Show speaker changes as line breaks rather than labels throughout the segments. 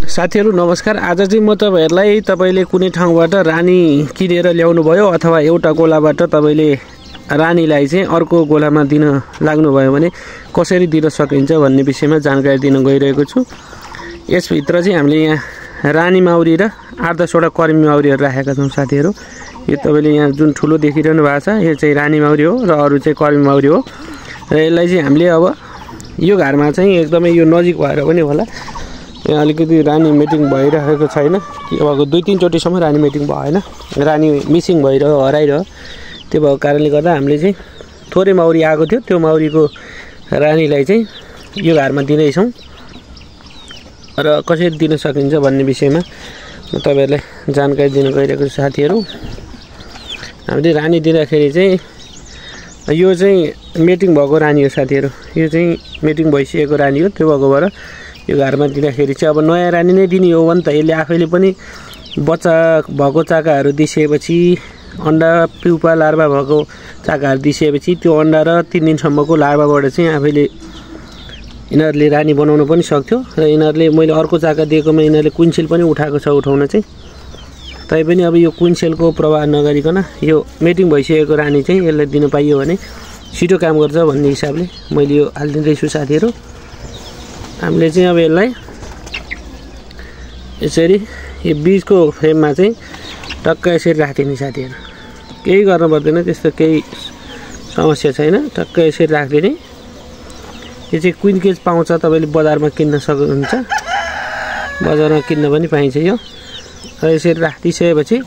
साथीहरु नमस्कार। आज चाहिँ म तपाईहरुलाई तपाईले कुनै ठाउँबाट रानी किनेर ल्याउनु भयो अथवा एउटा गोलाबाट तपाईले रानीलाई चाहिँ अर्को गोलामा दिन लाग्नु भयो भने कसरी दिन सकिन्छ भन्ने विषयमा जानकारी दिन गइरहेको छु। यस भित्र चाहिँ हामीले यहाँ रानी माउरी र 8-10 वटा कर्मी माउरीहरु राखेका छौं साथीहरु। यो तपाईले यहाँ जुन ठुलो देखिरहनु भएको छ यो चाहिँ रानी माउरी हो र अरु चाहिँ कर्मी माउरी हो। र यसलाई चाहिँ हामीले अब यो घरमा चाहिँ एकदमै यो नजिक भएर पनि होला यहाँ अलिकति रानी मिटिङ भइरहेको छैन। अब 2-3 चोटीसम्म रानी मिटिङ भएन, रानी मिसिङ भइरह्यो, हराइरह्यो। त्यो भएको कारणले गर्दा हामीले चाहिँ थोरै माउरी आएको थियो, त्यो माउरीको रानीलाई चाहिँ यो घरमा दिँदै छौं र कसरी दिन सकिन्छ भन्ने विषयमा म तपाईहरुलाई जानकारी दिन गइरहेको छु साथीहरु। हामीले रानी दिँदाखेरि चाहिँ यो चाहिँ मिटिङ भएको रानी हो साथीहरु। यो चाहिँ मिटिङ भइसकेको रानी हो। त्यो भएको भएर यो घरमा दिँदाखेरि चाहिँ अब नयाँ रानी नै दिने हो भने त यसले आफैले पनि बच्चा भएको चाकाहरू दिसेपछि अन्डा पिउपा लार्भा भएको चाकाहरू दिसेपछि त्यो अन्डा र 3 दिनसम्मको लार्भाबाट चाहिँ आफैले यिनीहरुले रानी बनाउन पनि सक्थ्यो। र यिनीहरुले मैले अर्को चाका दिएकोमा यिनीहरुले क्विन्सेल पनि उठाएको छ उठाउन चाहिँ। तैपनि अब यो क्विन्सेलको प्रभाव नगरिकन यो मिटिङ भइसकेको रानी चाहिँ यसलाई दिन पाइयो भने छिटो काम गर्छ भन्ने हिसाबले मैले यो हाल्दिँदै छु साथीहरु। हामीले चाहिँ अब यसलाई यसरी यो बीचको फ्रेममा चाहिँ टक्क यसरी राख्दिने साथीहरु। केही गर्न पर्दैन, त्यस्तो केही समस्या छैन। टक्क यसरी राख्दिने। यो चाहिँ क्वीन केज पाउँछ, तपाईले बजारमा किन्न सक्नुहुन्छ, बजारमा किन्न पनि पाइन्छ यो। र यसरी राखिसकेपछि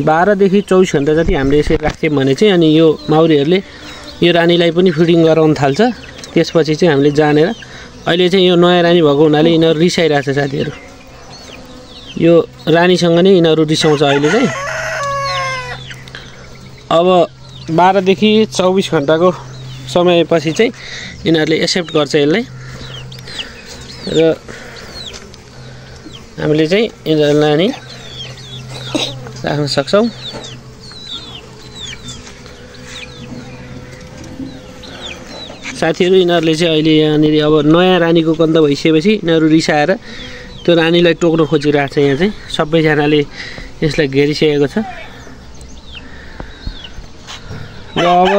12 देखि 24 घण्टा जति हामीले यसरी राख्यौं भने चाहिँ अनि यो माउरीहरुले यो रानीलाई पनि फिडिङ गराउन थाल्छ। त्यसपछि चाहिँ हामीले जानेर अहिले चाहिँ यो नयाँ रानी भएको हुनाले यिनीहरु रिसाइरहेछ साथीहरु। यो रानीसँग नै यिनीहरु रिसाउँछ अहिले चाहिँ। अब 12 देखि 24 घण्टाको समयपछि चाहिँ यिनीहरुले एक्सेप्ट गर्छ यसलाई र हामीले चाहिँ यिनीहरुलाई नि राख्न सक्छौं। साथीहरु यिनीहरुले चाहिँ अहिले यहाँनिर अब नयाँ रानीको गन्ध भइसकेपछि यिनीहरु रिसाएर त्यो रानीलाई टोक्न खोजिरहेको छ। यहाँ चाहिँ सबैजनाले यसलाई घेरिसकेको छ। र अब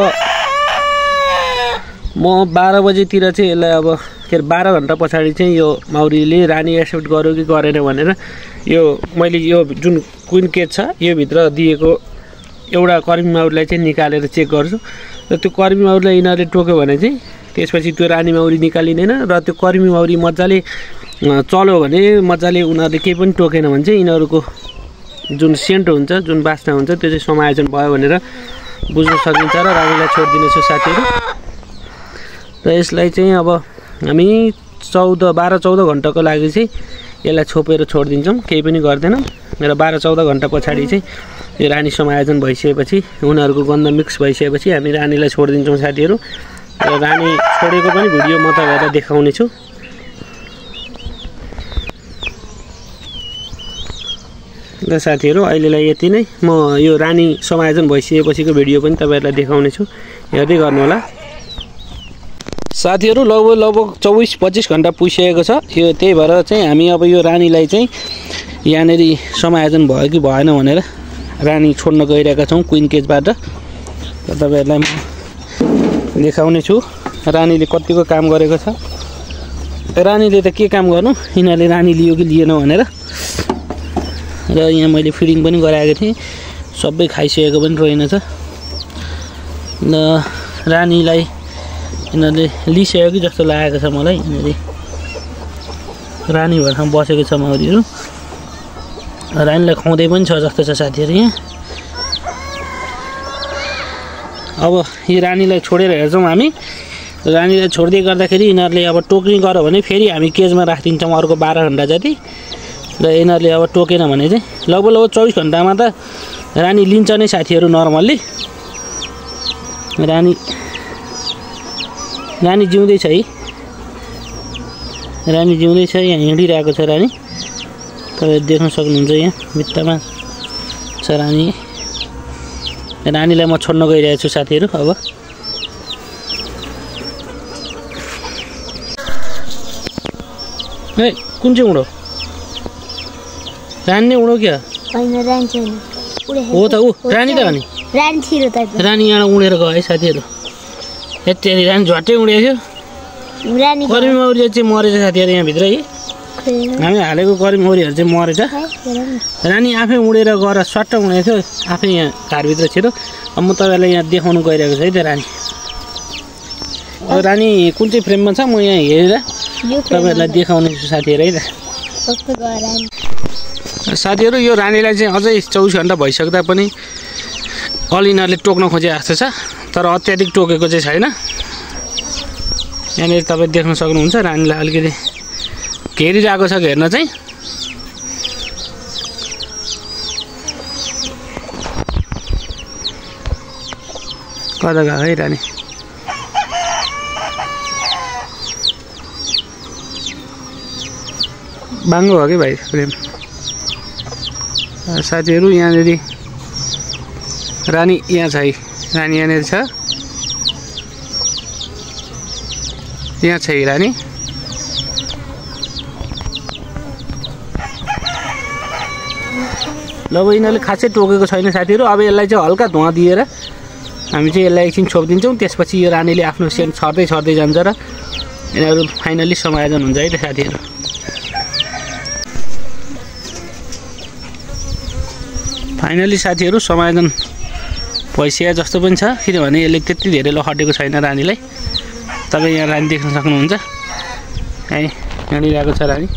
म 12 बजेतिर चाहिँ यसलाई अब के 12 घण्टा पछाडी चाहिँ यो माउरीले रानी एक्सेप्ट गर्यो कि गरेन भनेर यो मैले यो जुन क्वीन केज छ यो भित्र दिएको एउटा कर्मी माउरीलाई चाहिँ निकालेर चेक गर्छु। र त्यो कर्मी माउरीलाई यिनीहरुले टोक्यो भने चाहिँ त्यसपछि त्यो रानी माउरी निकालिदैन र त्यो कर्मी माउरी मज्जाले चल्यो भने मज्जाले उनीहरुले केही पनि टोकेन भने चाहिँ यिनीहरुको जुन सेन्ट हुन्छ, जुन बास्ना हुन्छ त्यो चाहिँ समायोजन भयो भनेर बुझ्न सकिन्छ र रानीलाई छोड्दिने छु साथीहरु। र यसलाई चाहिँ अब हामी 12-14 घण्टाको लागि चाहिँ यसलाई छोपेर छोड्दिन्छौं, केही पनि गर्दैनौं। र 12-14 घण्टा पछाडी चाहिँ यो रानी समायोजन भइसकेपछि उनीहरुको गन्ध मिक्स भइसकेपछि हामी रानीलाई छोड्दिन्छौं साथीहरु। र रानी छोडेको पनि भिडियो म तपाईहरुलाई देखाउने छु। र साथीहरु अहिलेलाई यति नै। म यो रानी समायोजन भइसकेपछिको भिडियो पनि तपाईहरुलाई देखाउने छु, हेर्दै गर्नु होला। साथीहरु लगभग 24-25 घण्टा पुगिसकेको छ। यो त्यही भएर चाहिँ हामी अब यो रानीलाई चाहिँ यहाँनेर समायोजन भयो कि भएन भनेर रानी छोड्न गइरहेका छौं क्वीन केजबाट। र तपाईहरुलाई म देखाउने छु रानीले कतिको काम गरेको छ। रानीले त के काम गर्नु, यिनीहरुले रानी लियो कि लिएन भनेर। र यहाँ मैले फिडिङ पनि गराएको थिएँ, सबै खाइसकेको पनि रहेनछ। र रानीलाई यिनीहरुले लिइसक्यो कि जस्तो लागेको छ मलाई। यिनीहरु रानी भएर बसेको छ माउरीहरु। रानीलाई खुवाउँदै पनि छ जस्तो छ साथीहरु यहाँ। अब यो रानीलाई छोडेर हेर्छौं हामी। रानीलाई छोड्दै गर्दाखेरि यिनीहरुले अब टोक्ने गर्यो भने फेरि हामी केजमा राखिदिन्छौं अर्को 12 घण्टा जति। र यिनीहरुले अब टोकेन भने चाहिँ लगभग 24 घण्टामा त रानी लिन्छ नै साथीहरु नर्मल्ली। रानी जिउँदै छ है, रानी जिउँदै छ। यहाँ हिँडिरहेको छ रानी, तपाईहरु देख्न सक्नुहुन्छ। यहाँ भित्तामा छ रानी। रानीलाई म छोड्न गइरहेको छु साथीहरु। अब ए कुन चाहिँ उडो रानी नै उडो क्या हो त ऊ रानी त हो नि रानी यहाँ उडेर गयो है साथीहरू यति रानी झट्टै उडेको थियो कर्मी मौरी चाहिँ मरेछ साथीहरू यहाँभित्र है हामी हालेको कर्मी मौरीहरू चाहिँ मरेछ रानी आफै उडेर गएर सट्ट उडेको थियो आफै यहाँ घरभित्र छिरो अब म तपाईँलाई यहाँ देखाउनु गइरहेको छु है त्यो रानी रानी कुन चाहिँ फ्रेममा छ म यहाँ हेरेर तपाईँहरूलाई देखाउने छु साथीहरू है त साथीहरू यो रानीलाई चाहिँ अझै 24 घण्टा भइसक्दा पनि अलिनाले टोक्न खोजे जस्तो छ तर अत्याधिक टोकेको चाहिँ छैन यहाँनिर तपाईँ देख्न सक्नुहुन्छ रानीलाई अलिकति घेरिरहेको छ हेर्न चाहिँ कता गयो है रानी बाङ्गो हो कि भाइ प्रेम साथीहरू यहाँनिर रानी यहाँ छ है रानी यहाँनिर छ यहाँ छ है रानी ल अब यिनीहरूले खासै टोकेको छैन साथीहरू अब यसलाई चाहिँ हल्का धुवा दिएर हामी चाहिँ यसलाई एकछिन छोपिदिन्छौँ त्यसपछि यो रानीले आफ्नो सेन्ट छर्दै छर्दै जान्छ र यिनीहरू फाइनली समायोजन हुन्छ है त साथीहरू फाइनली साथीहरू समायोजन भइसक्यो जस्तो पनि छ किनभने यसले त्यति धेरै लखटेको छैन रानीलाई तपाईँ यहाँ रानी देख्न सक्नुहुन्छ है हिँडिरहेको छ रानी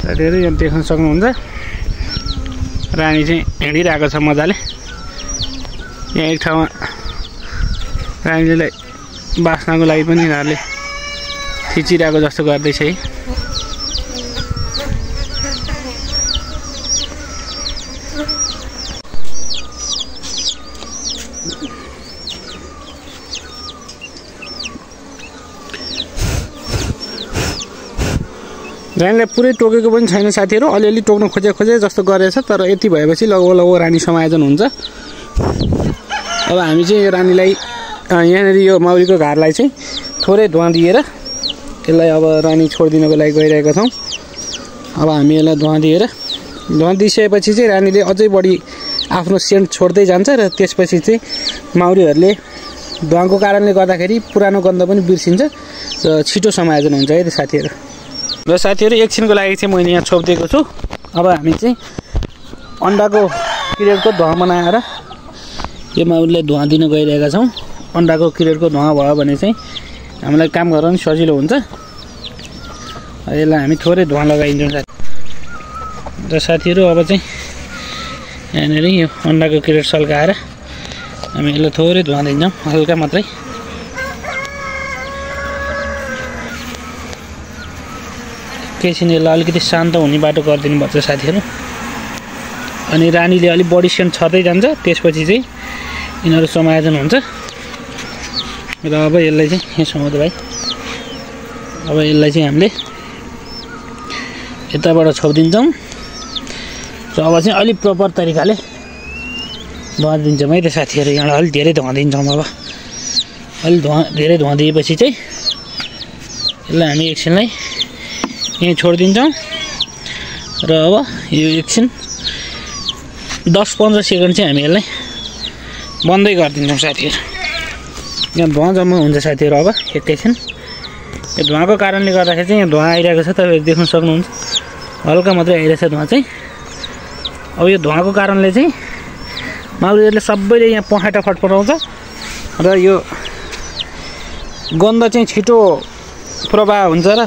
साथीहरू यहाँ देख्न सक्नुहुन्छ रानी चाहिँ हिँडिरहेको छ मजाले यहाँ एक ठाउँमा रानीलाई बाँच्नको लागि पनि यिनीहरूले खिचिरहेको जस्तो गर्दैछ है रानीलाई पुरै टोकेको पनि छैन साथीहरू अलिअलि टोक्न खोजे जस्तो गरेछ तर यति भएपछि लगभग रानी समायोजन हुन्छ अब हामी चाहिँ यो रानीलाई यहाँनिर यो मौरीको घरलाई चाहिँ थोरै धुवा दिएर यसलाई अब रानी छोडिदिनको लागि गइरहेका छौँ अब हामी यसलाई धुवा दिइसकेपछि चाहिँ रानीले अझै बढी आफ्नो सेन्ट छोड्दै जान्छ र त्यसपछि चाहिँ माउरीहरूले धुवाको कारणले गर्दाखेरि पुरानो गन्ध पनि बिर्सिन्छ र छिटो समायोजन हुन्छ है त साथीहरू र साथीहरू एकछिनको लागि चाहिँ मैले यहाँ छोपिदिएको छु अब हामी चाहिँ अन्डाको क्रियरको धुवा बनाएर यो माउरीलाई धुवा दिन गइरहेका छौँ अन्डाको क्रियरको धुवा भयो भने चाहिँ हामीलाई काम गर्न पनि सजिलो हुन्छ यसलाई हामी थोरै धुवा लगाइदिन्छौँ र साथीहरू अब चाहिँ यहाँनिर यो अन्डाको क्रियर सल्काएर हामी यसलाई थोरै धुवा दिन्छौँ हल्का मात्रै एकैछिन यसलाई अलिकति शान्त हुने बाटो गरिदिनु पर्छ साथीहरू अनि रानीले अलिक बडी सेन्ट छर्दै जान्छ त्यसपछि चाहिँ यिनीहरू समायोजन हुन्छ र अब यसलाई चाहिँ यहाँ समाउँछ भाइ अब यसलाई चाहिँ हामीले यताबाट छोपिदिन्छौँ र अब चाहिँ अलिक प्रपर तरिकाले धुवा दिन्छौँ है त साथीहरू यहाँ अलिक धेरै धुवा दिन्छौँ अब अलिक धेरै धुवा दिएपछि चाहिँ यसलाई हामी एकछिनलाई यहीँ छोडिदिन्छौँ र अब यो एकछिन 10-15 सेकेन्ड चाहिँ हामी यसलाई बन्दै गरिदिन्छौँ साथीहरू यहाँ धुवा जम्मा हुन्छ साथीहरू अब एकैछिन यो धुवाको कारणले गर्दाखेरि चाहिँ यहाँ धुवा आइरहेको छ तपाईँहरू देख्न सक्नुहुन्छ हल्का मात्रै आइरहेछ धुवा चाहिँ अब यो धुवाको कारणले चाहिँ माउरीहरूले सबैले यहाँ पखाटा फटफटाउँछ र यो गन्ध चाहिँ छिटो प्रवाह हुन्छ र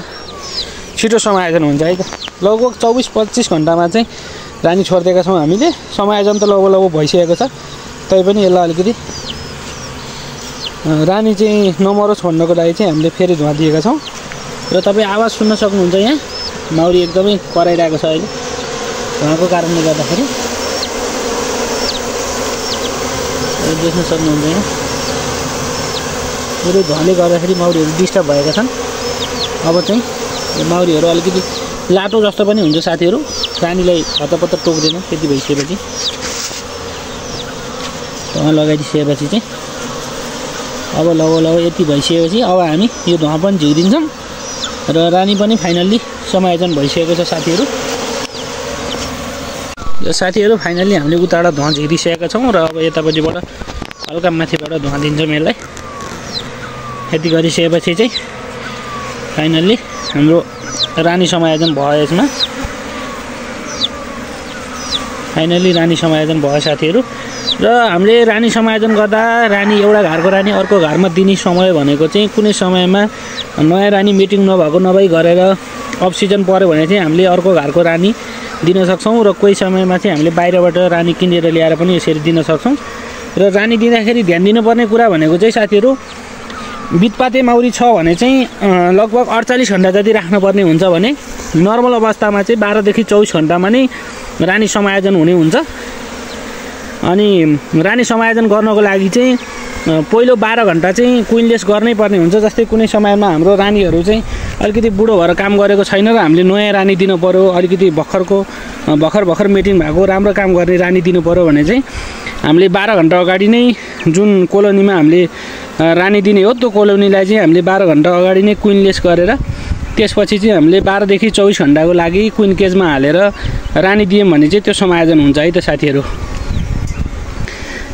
छिटो समायोजन हुन्छ है त लगभग 24-25 घन्टामा चाहिँ रानी छोडिदिएका छौँ हामीले समायोजन त लगभग भइसकेको छ तैपनि यसलाई अलिकति रानी चाहिँ नमरो छोड्नको लागि चाहिँ हामीले फेरि धुवा दिएका छौँ र तपाईँ आवाज सुन्न सक्नुहुन्छ यहाँ माउरी एकदमै कराइरहेको छ अहिले धुवाको कारणले गर्दाखेरि देख्न सक्नुहुन्छ यहाँ पुरै धुवाले गर्दाखेरि माउरीहरू डिस्टर्ब भएका छन् अब चाहिँ यो माउरीहरू अलिकति
लाटो जस्तो पनि हुन्छ साथीहरू। रानीलाई हतपत्त टोक्दैन त्यति भइसकेपछि धुवा लगाइदिसकेपछि चाहिँ अब लौ यति भइसकेपछि अब हामी यो धुवा पनि झिक्दिन्छौँ र रानी पनि फाइनल्ली समायोजन भइसकेको छ साथीहरू। यो साथीहरू फाइनल्ली हामीले उताबाट धुवा झिक्दिसकेका छौँ र अब यतापट्टिबाट हल्का माथिबाट धुवा दिन्छौँ यसलाई। यति गरिसकेपछि चाहिँ फाइनल्ली हाम्रो रानी समायोजन भयो। यसमा फाइनल्ली रानी समायोजन भयो साथीहरू। र हामीले रानी समायोजन गर्दा रानी एउटा घरको रानी अर्को घरमा दिने समय भनेको चाहिँ कुनै समयमा नयाँ रानी मिटिङ नभएको नभई गरेर अफ सिजन पऱ्यो भने चाहिँ हामीले अर्को घरको रानी दिन सक्छौँ र कोही समयमा चाहिँ हामीले बाहिरबाट रानी किनेर ल्याएर पनि यसरी दिन सक्छौँ। र रानी दिँदाखेरि ध्यान दिनुपर्ने कुरा भनेको चाहिँ साथीहरू बितपाते माउरी छ भने चाहिँ लगभग 48 घण्टा जति राख्नुपर्ने हुन्छ भने नर्मल अवस्थामा चाहिँ 12 देखि 24 घण्टामा नै रानी समायोजन हुने हुन्छ। अनि रानी समायोजन गर्नको लागि चाहिँ पहिलो 12 घण्टा चाहिँ क्विनलेस गर्नै पर्ने हुन्छ। जस्तै कुनै समयमा हाम्रो रानीहरू चाहिँ अलिकति बुढो भएर काम गरेको छैन र हामीले नयाँ रानी दिनु पर्यो, अलिकति भर्खर मिटिङ भएको राम्रो काम गर्ने रानी दिनु पर्यो भने चाहिँ हामीले 12 घण्टा अगाडि नै जुन कोलोनीमा हामीले रानी दिने हो त्यो कोलोनीलाई चाहिँ हामीले 12 घण्टा अगाडि नै क्विनलेस गरेर त्यसपछि चाहिँ हामीले 12 देखि 24 घण्टाको लागि क्विन केजमा हालेर रानी दियौँ भने चाहिँ त्यो समायोजन हुन्छ है त साथीहरू।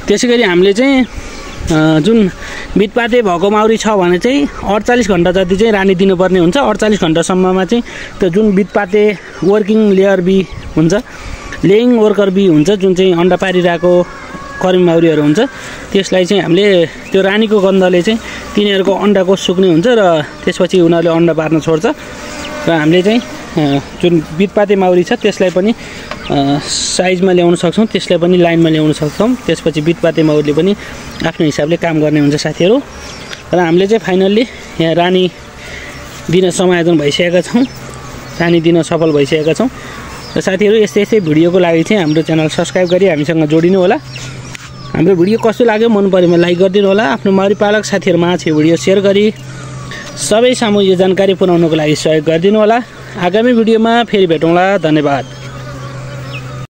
त्यसैगरी हामीले चाहिँ जुन बितपाते भएको माउरी छ भने चाहिँ 48 घण्टा जति चाहिँ रानी दिनुपर्ने हुन्छ। 48 घण्टासम्ममा चाहिँ त्यो जुन बितपाते वर्किङ लेयर बी हुन्छ, लेइङ वर्कर बी हुन्छ, जुन चाहिँ अन्डा पारिरहेको कर्मी माउरीहरू हुन्छ, त्यसलाई चाहिँ हामीले त्यो रानीको गन्धले चाहिँ तिनीहरूको अन्डाको सुक्ने हुन्छ र त्यसपछि उनीहरूले अन्डा पार्न छोड्छ। र हामीले चाहिँ जुन बितपाते माउरी छ त्यसलाई पनि साइजमा ल्याउन सक्छौँ, त्यसलाई पनि लाइनमा ल्याउन सक्छौँ। त्यसपछि बितपाते माउरीले पनि आफ्नो हिसाबले काम गर्ने हुन्छ साथीहरू। र हामीले चाहिँ फाइनल्ली यहाँ रानी दिन समायोजन भइसकेका छौँ, रानी दिन सफल भइसकेका छौँ। र साथीहरू यस्तै भिडियोको लागि चाहिँ हाम्रो च्यानल सब्सक्राइब गरी हामीसँग जोडिनु होला। हाम्रो भिडियो कस्तो लाग्यो मन परेमा लाइक गरिदिनु होला। आफ्नो माउरी पालक साथीहरूमा यो भिडियो सेयर गरी सबै सामु यो जानकारी पुर्याउनको लागि सहयोग गरिदिनु होला। आगामी भिडियोमा फेरि भेटौँला। धन्यवाद।